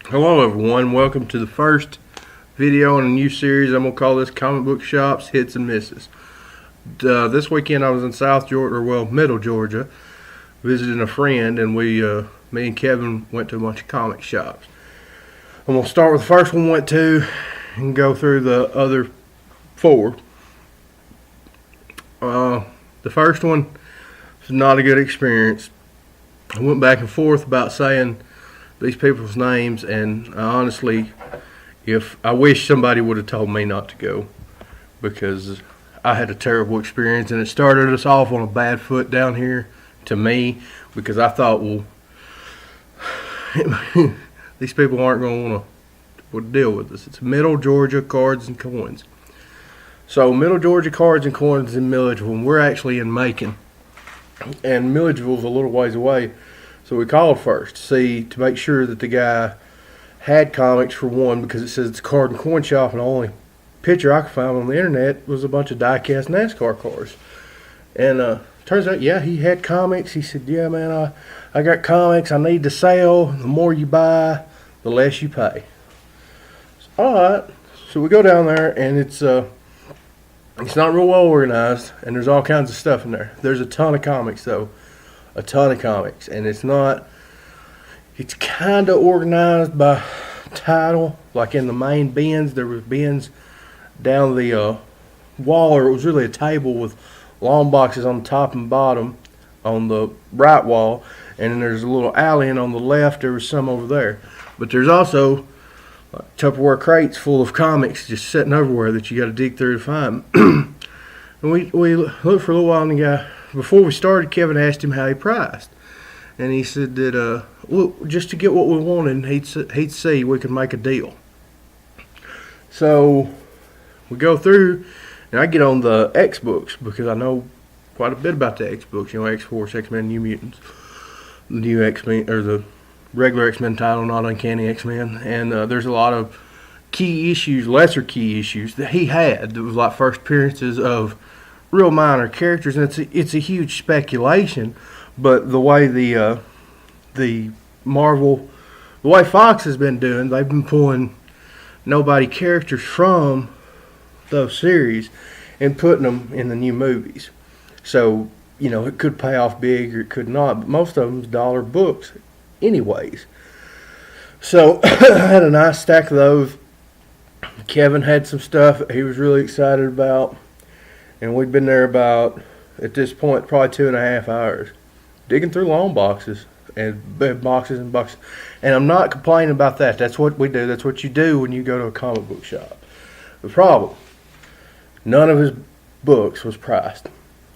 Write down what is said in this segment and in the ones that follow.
Hello everyone, welcome to the first video in a new series. I'm going to call this Comic Book Shops Hits and Misses. This weekend I was in Middle Georgia, visiting a friend, and me and Kevin went to a bunch of comic shops. I'm going to start with the first one we went to and go through the other four. The first one was not a good experience. I went back and forth about saying these people's names, and I wish somebody would have told me not to go, because I had a terrible experience, and it started us off on a bad foot down here to me, because I thought, well, these people aren't going to want to deal with us. It's Middle Georgia Cards and Coins. So Middle Georgia Cards and Coins in Milledgeville, and we're actually in Macon, and Milledgeville's a little ways away. So we called first to make sure that the guy had comics, for one, because it says it's a card and coin shop, and the only picture I could find on the internet was a bunch of die-cast NASCAR cars. And turns out, yeah, he had comics. He said, yeah, man, I got comics I need to sell. The more you buy, the less you pay. So, all right. So we go down there, and it's not real well organized, and there's all kinds of stuff in there. There's a ton of comics, though. A ton of comics, and it's kind of organized by title. Like in the main bins, there was bins down the wall, or it was really a table with long boxes on the top and bottom on the right wall, and then there's a little alley, and on the left there was some over there. But there's also Tupperware crates full of comics just sitting everywhere that you got to dig through to find. And we looked for a little while, and the guy, before we started, Kevin asked him how he priced, and he said that just to get what we wanted, he'd see we could make a deal. So we go through, and I get on the X books because I know quite a bit about the X books. You know, X-Force, X-Men, New Mutants, the new X-Men, or the regular X-Men title, not Uncanny X-Men, and there's a lot of key issues, lesser key issues that he had. That was like first appearances of real minor characters, and it's a huge speculation, but the way the way Fox has been doing, they've been pulling nobody characters from those series and putting them in the new movies. So, you know, it could pay off big or it could not, but most of them's dollar books anyways. So I had a nice stack of those. Kevin had some stuff that he was really excited about. And we'd been there about, at this point, probably 2.5 hours, digging through long boxes and boxes and boxes. And I'm not complaining about that. That's what we do. That's what you do when you go to a comic book shop. The problem, none of his books was priced.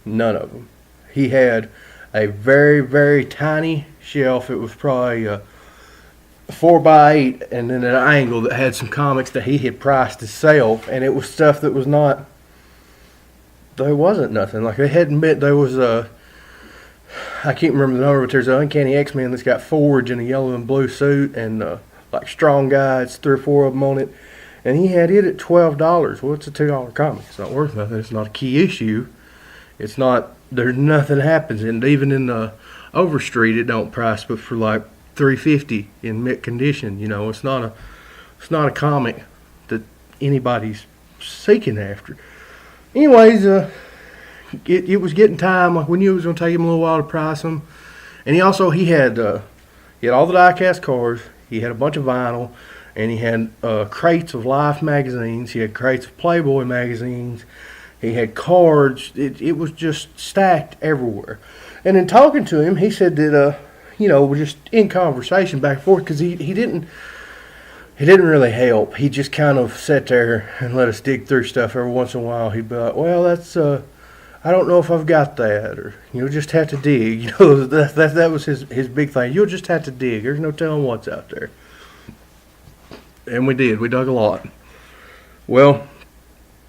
None of them. He had a very, very tiny shelf. It was probably 4x8, and then an angle that had some comics that he had priced himself. And it was stuff that was not, there wasn't nothing. Like, they hadn't been, there was I can't remember the number, but there's an Uncanny X-Men that's got Forge in a yellow and blue suit, and like Strong Guy, it's 3 or 4 of them on it, and he had it at $12. Well, it's a $2 comic. It's not worth nothing. It's not a key issue. It's not, there's nothing happens, and even in the Overstreet, it don't price but for like $3.50 in mint condition. You know, it's not a comic that anybody's seeking after. Anyways, it was getting time. We knew it was going to take him a little while to price them. And he had all the die-cast cards. He had a bunch of vinyl. And he had crates of Life magazines. He had crates of Playboy magazines. He had cards. It was just stacked everywhere. And in talking to him, he said that, we're just in conversation back and forth, because he didn't really help. He just kind of sat there and let us dig through stuff. Every once in a while, he'd be like, well, that's, I don't know if I've got that, or you'll just have to dig. You know, that was his big thing. You'll just have to dig. There's no telling what's out there. And we did. We dug a lot. Well,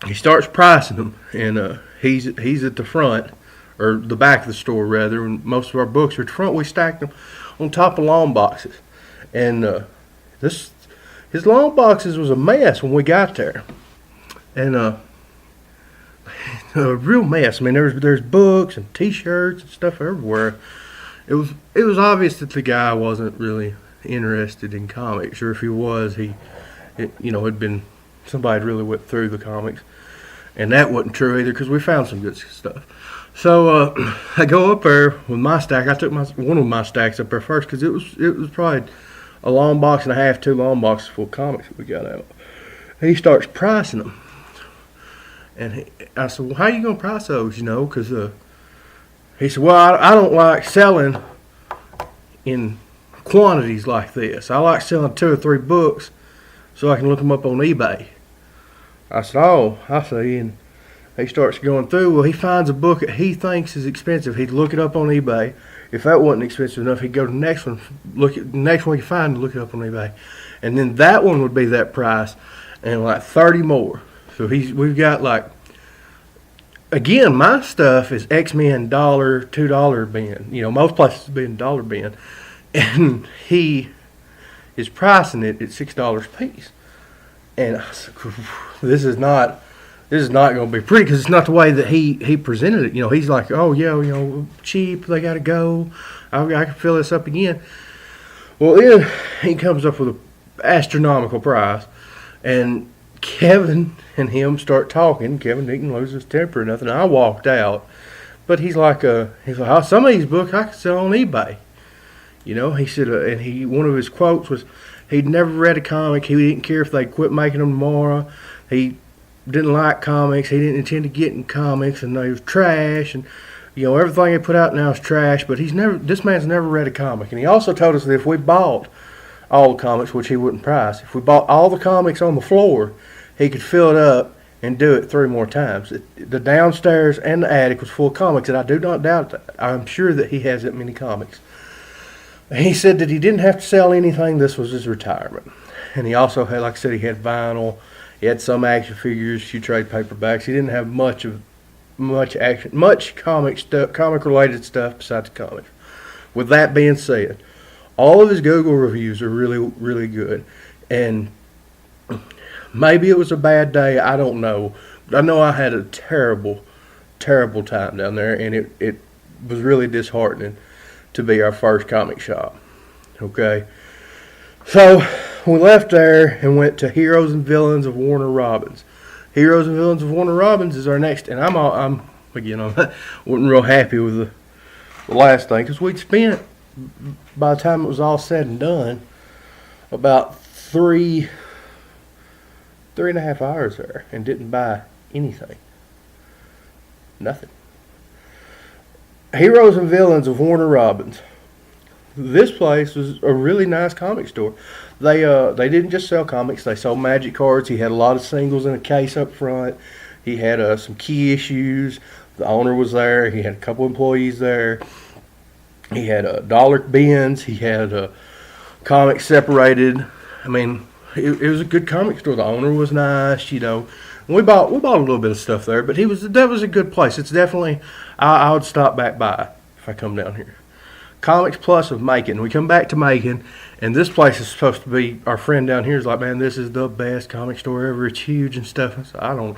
he starts pricing them, and he's at the front, or the back of the store, rather, and most of our books are at the front. We stacked them on top of long boxes. And his long boxes was a mess when we got there. And a real mess. I mean, there's books and T-shirts and stuff everywhere. It was obvious that the guy wasn't really interested in comics, or if he was, had been somebody had really went through the comics, and that wasn't true either because we found some good stuff. So I go up there with my stack. I took one of my stacks up there first because it was probably a long box and a half, 2 long boxes full of comics that we got out. He starts pricing them, and I said, "Well, how you gonna price those? Because he said, well, I don't like selling in quantities like this. I like selling 2 or 3 books so I can look them up on eBay." I said, "Oh, I see." And he starts going through. Well, he finds a book that he thinks is expensive. He'd look it up on eBay. If that wasn't expensive enough, he'd go to the next one. Look at the next one he find and look it up on eBay, and then that one would be that price, and like 30 more. So we've got like, again, my stuff is X-Men $1, $2 bin. Most places being dollar bin, and he is pricing it at $6 a piece. And I said, this is not going to be pretty because it's not the way that he presented it. He's like, "Oh yeah, cheap. They got to go. I can fill this up again." Well, then he comes up with an astronomical price, and Kevin and him start talking. Kevin didn't lose his temper or nothing. I walked out, but he's like, "Oh, some of these books I could sell on eBay." He said, and one of his quotes was, he'd never read a comic. He didn't care if they quit making them tomorrow. He didn't like comics. He didn't intend to get in comics, and they was trash. And everything they put out now is trash. But this man's never read a comic. And he also told us that if we bought all the comics, which he wouldn't price, if we bought all the comics on the floor, he could fill it up and do it 3 more times. The downstairs and the attic was full of comics, and I do not doubt that. I'm sure that he has that many comics. He said that he didn't have to sell anything. This was his retirement. And he also had, like I said, he had vinyl. He had some action figures, a few trade paperbacks. He didn't have much comic related stuff besides the comics. With that being said, all of his Google reviews are really, really good. And maybe it was a bad day. I don't know. But I know I had a terrible, terrible time down there, and it was really disheartening to be our first comic shop. Okay, so we left there and went to Heroes and Villains of Warner Robins. Heroes and Villains of Warner Robins is our next, and I wasn't real happy with the last thing because we'd spent, by the time it was all said and done, about 3.5 hours there and didn't buy anything. Nothing. Heroes and Villains of Warner Robins. This place was a really nice comic store. They didn't just sell comics. They sold magic cards. He had a lot of singles in a case up front. He had some key issues. The owner was there. He had a couple employees there. He had dollar bins. He had comics separated. I mean, it was a good comic store. The owner was nice, We bought a little bit of stuff there, but that was a good place. It's definitely, I would stop back by if I come down here. Comics Plus of Macon. We come back to Macon, and this place is supposed to be, our friend down here is like, "Man, this is the best comic store ever. It's huge and stuff." I said, I don't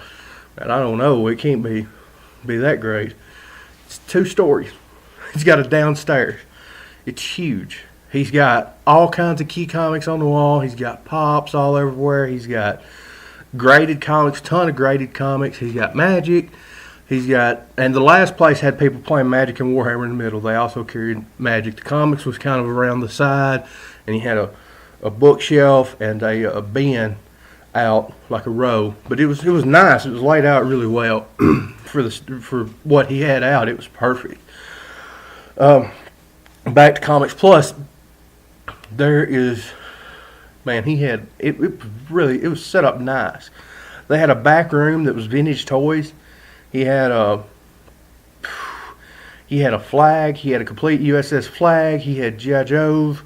know. It can't be that great. It's 2 stories. He's got a downstairs. It's huge. He's got all kinds of key comics on the wall. He's got pops all everywhere. He's got graded comics, ton of graded comics. He's got Magic. And the last place had people playing Magic and Warhammer in the middle. They also carried Magic. The comics was kind of around the side, and he had a bookshelf and a bin out like a row. But it was nice. It was laid out really well for what he had out. It was perfect. Back to Comics Plus. There is. Man, he had it was set up nice. They had a back room that was vintage toys. He had a flag. He had a complete USS flag. He had G.I. Joes.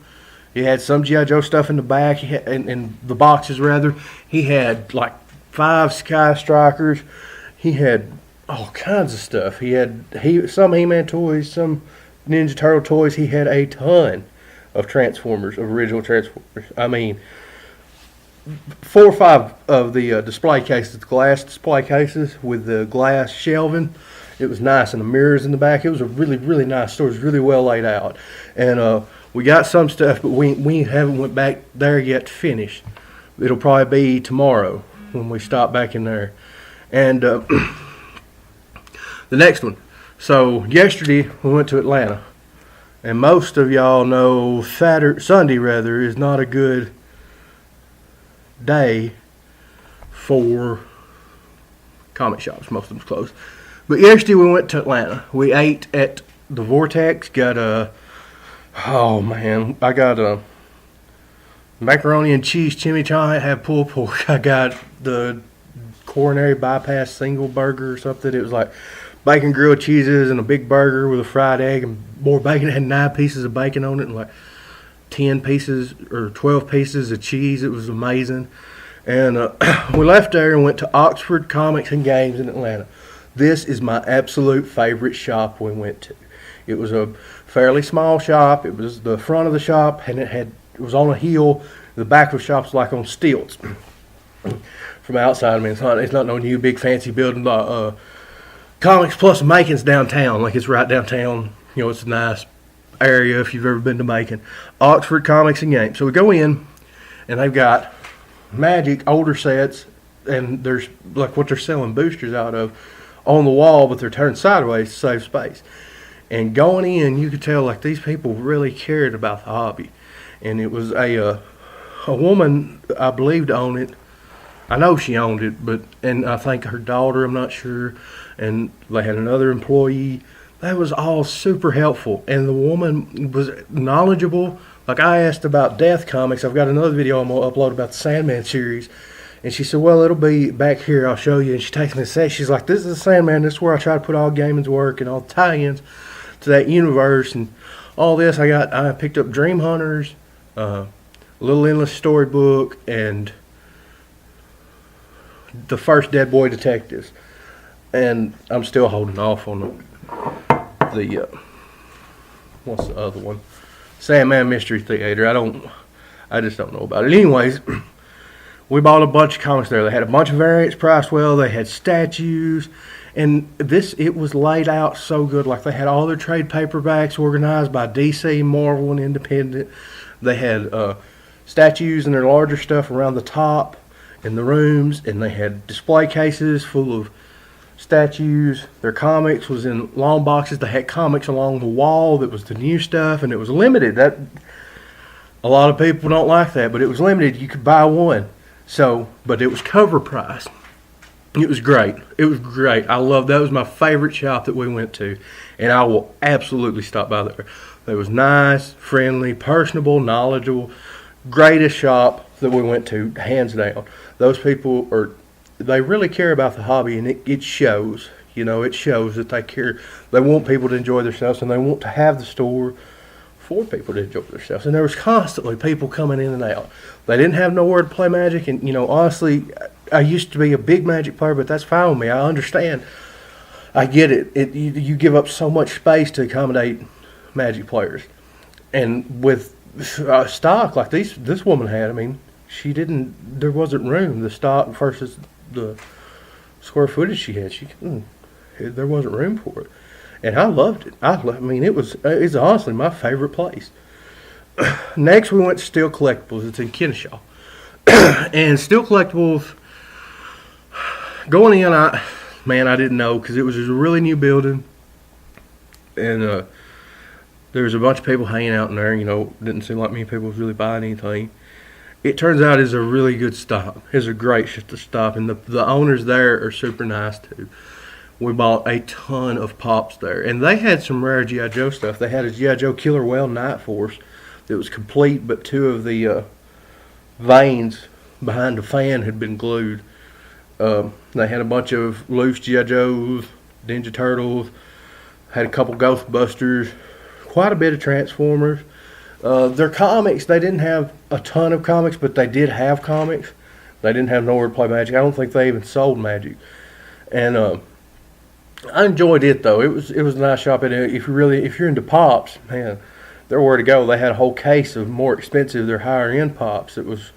He had some G.I. Joe stuff in the back. In the boxes rather. He had like 5 Sky Strikers. He had all kinds of stuff. He had some He-Man toys, some Ninja Turtle toys. He had a ton of Transformers, of original Transformers. I mean, 4 or 5 of the display cases, glass display cases with the glass shelving. It was nice, and the mirrors in the back. It was a really, really nice store. It was really well laid out. And We got some stuff, but we haven't went back there yet to finish. It'll probably be tomorrow when we stop back in there. And the next one. So yesterday we went to Atlanta, and most of y'all know Sunday is not a good day for comic shops. Most of them's closed. But yesterday we went to Atlanta. We ate at the Vortex. I got a macaroni and cheese chimichurri. I had pulled pork. I got the coronary bypass single burger or something. It was like bacon grilled cheeses and a big burger with a fried egg and more bacon. It had 9 pieces of bacon on it and like 10 pieces or 12 pieces of cheese. It was amazing. And we left there and went to Oxford Comics and Games in Atlanta. This is my absolute favorite shop we went to. It was a fairly small shop. It was the front of the shop, and it was on a hill. The back of the shop's like on stilts. From outside, I mean, it's not no new big fancy building. Comics Plus Macon's downtown, like it's right downtown. You know, it's a nice area if you've ever been to Macon. Oxford Comics and Games. So we go in, and they've got Magic older sets, and there's like what they're selling boosters out of on the wall, but they're turned sideways to save space. And going in, you could tell like these people really cared about the hobby. And it was a woman, I believe, owned it. I know she owned it, and I think her daughter, I'm not sure. And they had another employee. That was all super helpful. And the woman was knowledgeable. Like I asked about Death Comics. I've got another video I'm going to upload about the Sandman series. And she said, well, it'll be back here. I'll show you. And she takes me to say, she's like, this is the Sandman. This is where I try to put all Gaiman's work and all the tie-ins to that universe and all this. I picked up Dream Hunters, Little Endless Storybook, and the first Dead Boy Detectives. And I'm still holding off on the what's the other one? Sandman Mystery Theater. I just don't know about it. Anyways, we bought a bunch of comics there. They had a bunch of variants priced well. They had statues. And it was laid out so good. Like they had all their trade paperbacks organized by DC, Marvel, and Independent. They had statues and their larger stuff around the top in the rooms. And they had display cases full of statues. Their comics was in long boxes. They had comics along the wall that was the new stuff. And it was limited. That a lot of people don't like that. But it was limited. You could buy one. But it was cover price. It was great. It was great. That was my favorite shop that we went to, and I will absolutely stop by there. It was nice, friendly, personable, knowledgeable. Greatest shop that we went to, hands down. Those people they really care about the hobby, and it shows. You know, it shows that they care. They want people to enjoy themselves, and they want to have the store for people to enjoy themselves. And there was constantly people coming in and out. They didn't have nowhere to play Magic, and you know, honestly, I used to be a big Magic player, but that's fine with me. I understand. I get it. You give up so much space to accommodate Magic players, and with stock like this woman had, I mean, there wasn't room. The stock versus the square footage she had, there wasn't room for it. And I loved it. It's honestly my favorite place. Next, we went to Steel Collectibles. It's in Kennesaw. And Steel Collectibles, going in, I didn't know because it was just a really new building. And there was a bunch of people hanging out in there. You know, didn't seem like many people was really buying anything. It turns out it's a really good stop. It's a great stop. And the owners there are super nice too. We bought a ton of pops there. And they had some rare G.I. Joe stuff. They had a G.I. Joe Killer Whale Night Force that was complete, but 2 of the vanes behind the fan had been glued. They had a bunch of loose G.I. Joes, Ninja Turtles, had a couple Ghostbusters, quite a bit of Transformers. Their comics, they didn't have a ton of comics, but they did have comics. They didn't have nowhere to play Magic. I don't think they even sold Magic. And I enjoyed it though. It was a nice shop. And if you're into pops, man, they're where to go. They had a whole case of more expensive, their higher end pops. It was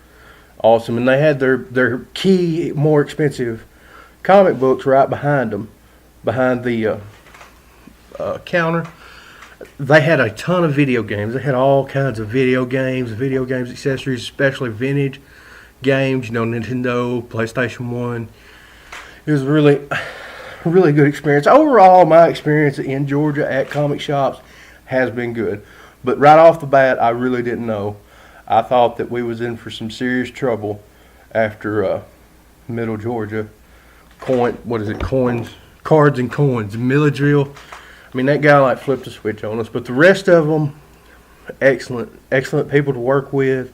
awesome, and they had their key more expensive comic books right behind them, behind the counter. They had a ton of video games. They had all kinds of video games, accessories, especially vintage games. You know, Nintendo, PlayStation 1. It was really good experience. Overall, my experience in Georgia at comic shops has been good. But right off the bat, I really didn't know. I thought that we was in for some serious trouble after Middle Georgia. Cards and Coins, Milledrill. I mean, that guy like flipped a switch on us. But the rest of them, excellent people to work with,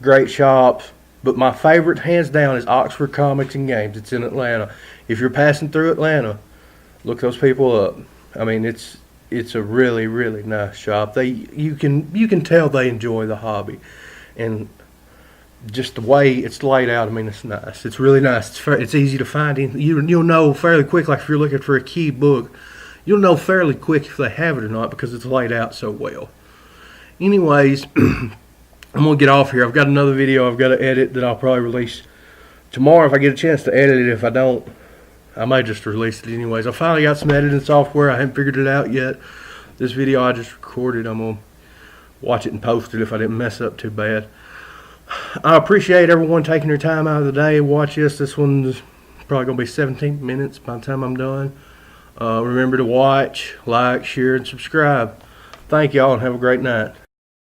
great shops. But my favorite, hands down, is Oxford Comics and Games. It's in Atlanta. If you're passing through Atlanta, look those people up. I mean, it's a really nice shop. You can tell they enjoy the hobby, and just the way it's laid out. I mean, it's nice. It's really nice. It's easy to find. You'll know fairly quick. Like if you're looking for a key book, you'll know fairly quick if they have it or not because it's laid out so well. Anyways, I'm gonna get off here. I've got another video I've got to edit that I'll probably release tomorrow if I get a chance to edit it. If I don't, I might just release it anyways. I finally got some editing software. I haven't figured it out yet. This video I just recorded. I'm gonna watch it and post it if I didn't mess up too bad. I appreciate everyone taking their time out of the day to watch this. This one's probably gonna be 17 minutes by the time I'm done. Remember to watch, like, share, and subscribe. Thank y'all and have a great night.